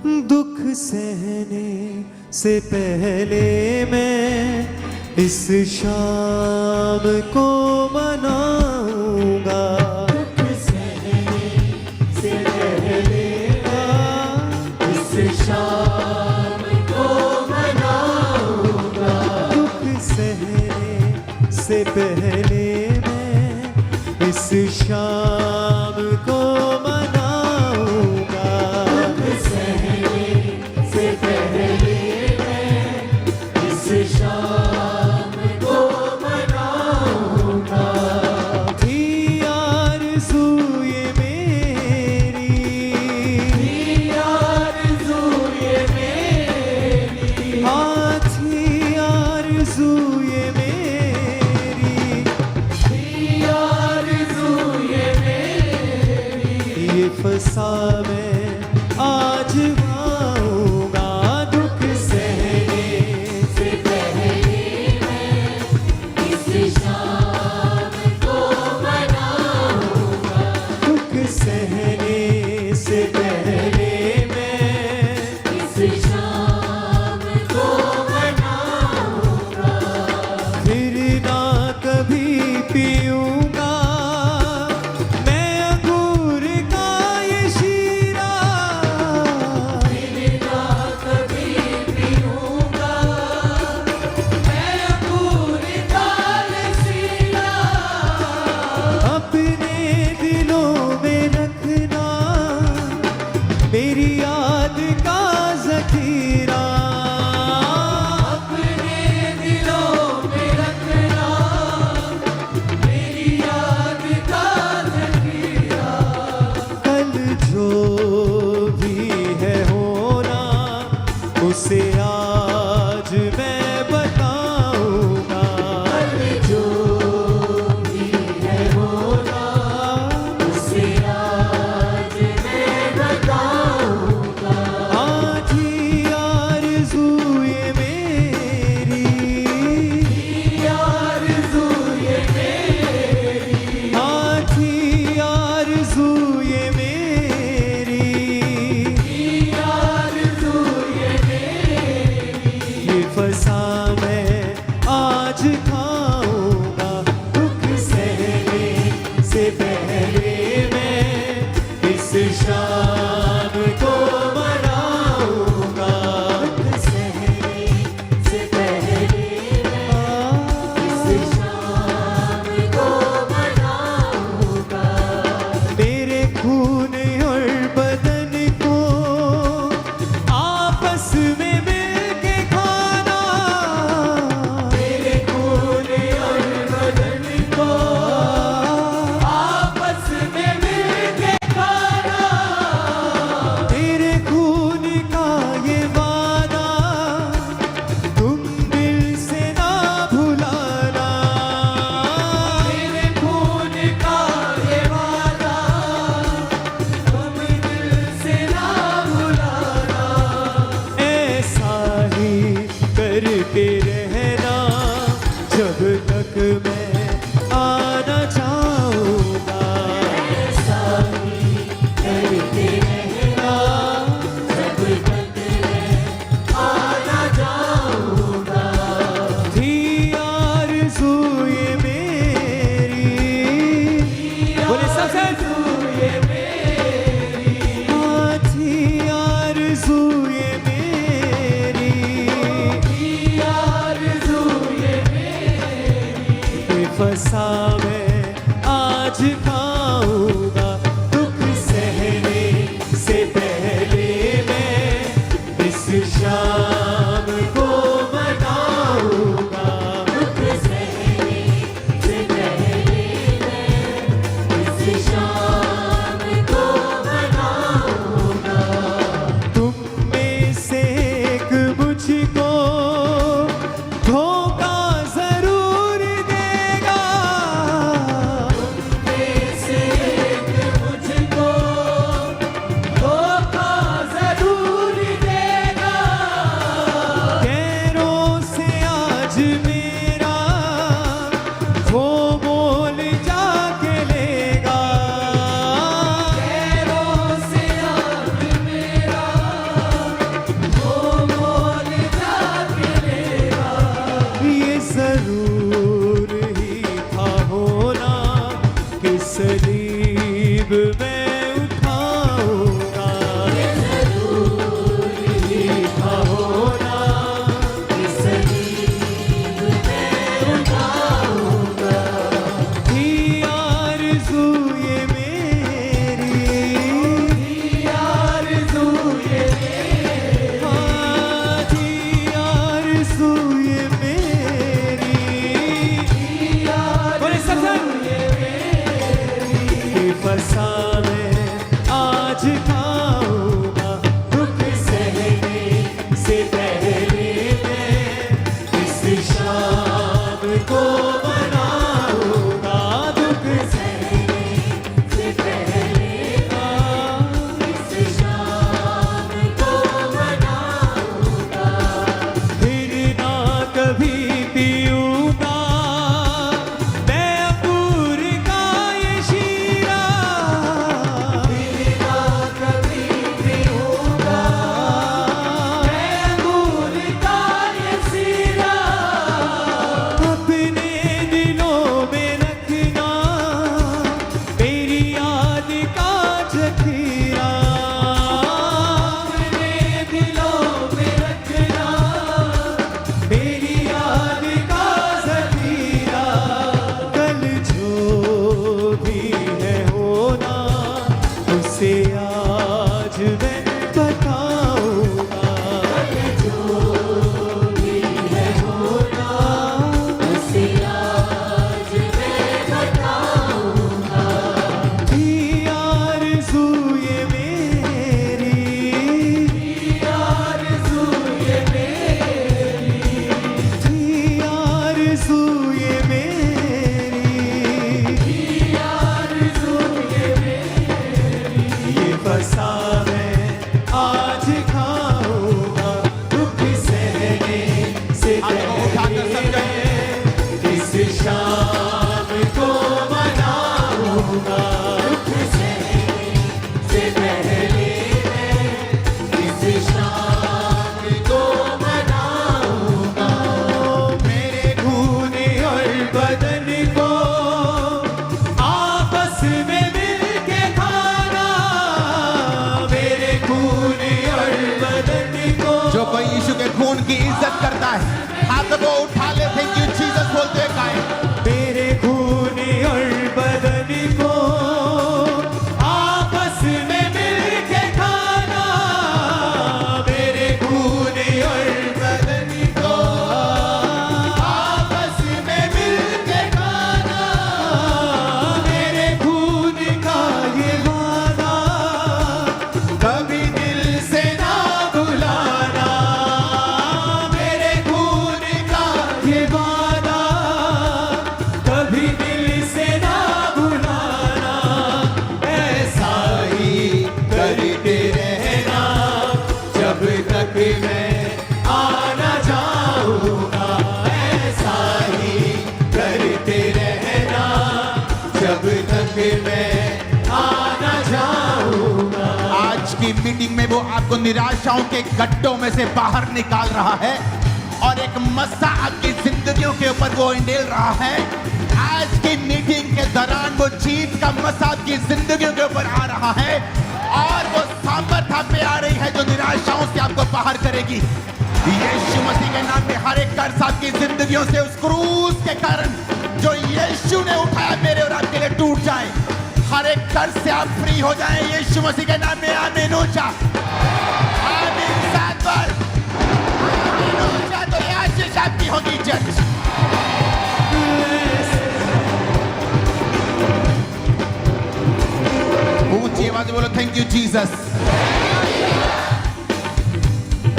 दुख सहने से पहले मैं इस शाम को मनाऊंगा। दुख सहने से पहले इस शाम को मनाऊंगा। दुख सहने से पहले मैं इस शाम को मनाऊंगा। दुख सहने से पहले मैं इस शाम को मनाऊंगा। थी आरज़ू ये मेरी, थी आरज़ू ये मेरी, हाँ थी आरज़ू ये मेरी, थी आरज़ू ये मेरी। ये फसा मैं आज पाऊंगा। दुख सहने से पहले मैं इस शाम को मनाऊंगा। दुख सहने से पहले मैं इस शाम को मनाऊंगा। फिर ना कभी पीऊंगा मैं अंगूर का ये शीरा। फिर ना कभी पीऊंगा मैं अंगूर का ये शीरा। अपने दिलों में रखना मेरी याद का ज़ख़ीरा। अपने दिलों में रखना मेरी याद का ज़ख़ीरा। कल जो भी है होना उसे आज मैं बताऊंगा। कल जो भी है होना उसे आज मैं बताऊंगा। आज ही आरज़ू ये मेरी, आरज़ू ये मेरी, आज ही आरज़ू ये मेरी, आरज़ू ये मेरी। ये फसा मैं आज खाऊंगा। दुख सहने से पहले मैं इस शाम को मनाऊंगा। दुख सहने से पहले मैं इस शाम को मनाऊंगा। मेरे खून और बदन को आपस में मिलके खाना। मेरे खून और बदन को आपस में मिलके खाना। तेरे खून का ये वादा तुम दिल से ना भुलाना। मेरे खून का ये वादा तुम दिल से ना भुलाना। ऐसा ही करके रहना जब तक मैं आना चाहूँगा। ऐसा ही करते रहना जब तक मैं आना चाहूँगा। थी आरज़ू ये मेरी, बोले सब आरज़ू ये मेरी, हाँ थी आरज़ू ये मेरी, आरज़ू ये मेरी। ये फसा मैं आज खाऊंगा। दुख सहने से पहले मैं इस शाम को मनाऊंगा। दुख सहने से पहले मैं इस शाम को मनाऊंगा। तुम में से एक मुझको धोखा जरूर देगा। में से एक मुझको धोखा खून और बदन को जो कोई यीशु के खून की इज्जत करता है हाथ को उठा ले, थैंक यू जीसस बोलते हुए गाएं। मेरे खून और बदन को आपस में मिल के खाना, मेरे खून और बदन को आपस में मिल के खाना, मेरे खून का ये वादा कभी दिल से ना भुलाना, मेरे खून का ये वादा कभी दिल से ना भुलाना, ऐसा ही करते रहना जब तक मैं आना जाऊंगा, ऐसा ही करते रहना जब तक मैं आना जाऊंगा। आज की मीटिंग में वो आपको निराशाओं के गड्ढों में से बाहर निकाल रहा है और एक मस्सा आपकी जिंदगियों के ऊपर वो इंडेल रहा है। आज की मीटिंग के दौरान वो जीत का मस्सा आपकी जिंदगियों के ऊपर आ रहा है और वो सामर्थ आप पे आ रही है जो निराशाओं से आपको बाहर करेगी। यीशु मसीह के नाम में हर एक कर्ज आपकी जिंदगियों से उस क्रूस के कारण जो यीशु ने उठाया मेरे और आपके लिए टूट जाए। हर एक कर्ज से आप फ्री हो जाएं यीशु मसीह के नाम में। आमीन ऊंचा, आमीन सात बार, आमीन ऊंचा। तो ये आशीष आपकी होगी चर्च। ऊंची आवाज बोलो थैंक यू जीसस।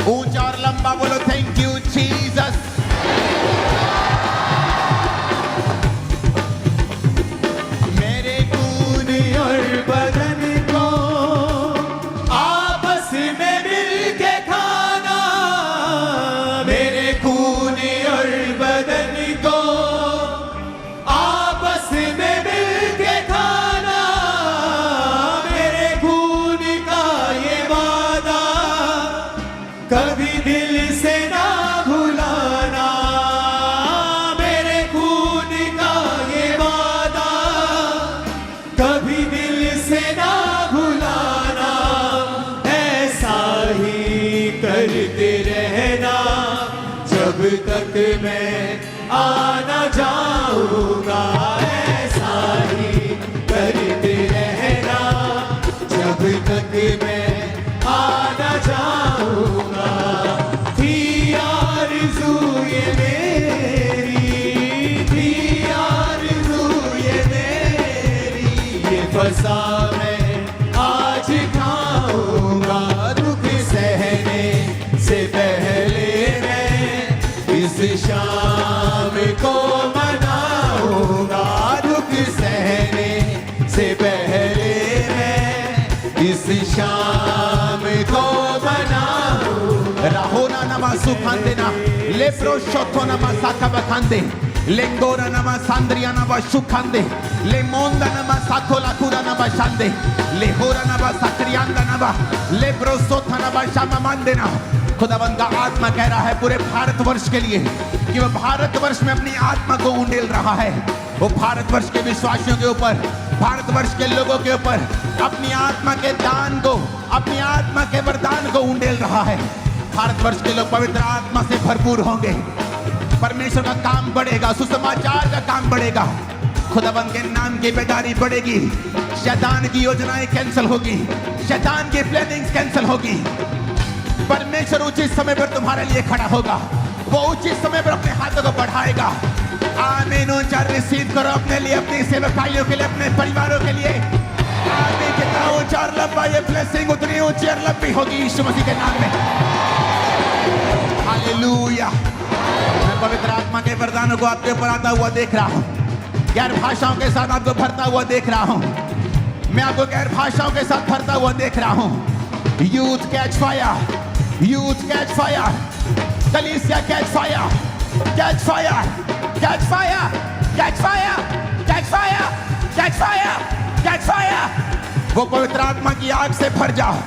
ऊंचा और लंबा बोलो थैंक यू जीसस। मेरे खून और बदन को आपस में मिल के खाना, मेरे खून और बदन को आपस में मिल के खाना, मेरे खून का ये वादा कभी दिल से ना भुलाना, मेरे खून का ये वादा कभी दिल से ना भुलाना, ऐसा ही करते रहना जब तक मैं आना जाऊंगा, ऐसा ही करते रहना जब तक मैं आना जाऊंगा। थी आरज़ू ये मेरी, थी आरज़ू ये मेरी, ये फसा मैं आज खाऊंगा, दुख सहने से पहले मैं इस शाम को मनाऊंगा, दुख सहने से पहले मैं इस शाम को मनाऊंगा। Rahona nama sukhandena, lepro shotho nama sakabakande, lengora nama sandria nama shukhande, lemonda nama sakola kura nama shande, lehora nama sakrianda nama, lepro sotha nama shama mandena। खुदावंद का आत्मा कह रहा है पूरे भारतवर्ष के लिए कि वह भारतवर्ष में अपनी आत्मा को उंडेल रहा है। वो भारतवर्ष के विश्वासियों के ऊपर, भारतवर्ष के लोगों के ऊपर अपनी आत्मा के दान को, अपनी आत्मा के वरदान को उंडेल रहा है। भारतवर्ष के लोग पवित्र आत्मा से भरपूर होंगे, परमेश्वर का काम बढ़ेगा, सुसमाचार का काम बढ़ेगा, खुदावंद के नाम की बेदारी बढ़ेगी, शैतान की योजनाएं कैंसिल होगी, शैतान की प्लानिंग्स कैंसिल होगी। परमेश्वर उचित समय पर तुम्हारे लिए खड़ा होगा, वो उचित समय पर अपने हाथों को बढ़ाएगा। आमीन ऊंचा रिसीव करो अपने लिए, अपनी सेवकाइयों के लिए, अपने परिवारों के लिए। आमीन। जितना ऊंचा और लंबा ये ब्लेसिंग उतनी ऊंची और लंबी होगी यीशु मसीह के नाम में। हालेलुया। मैं पवित्र आत्मा के वरदानों को आपके ऊपर आता हुआ देख रहा हूँ, गैर भाषाओं के साथ आपको भरता हुआ देख रहा हूँ। मैं आपको गैर भाषाओं के साथ भरता हुआ देख रहा हूँ। Youth catch fire, youth catch fire, कलीसिया catch fire, catch fire, catch fire, catch fire, catch fire, catch fire, catch fire. वो पवित्र आत्मा की आग से भर जाओ।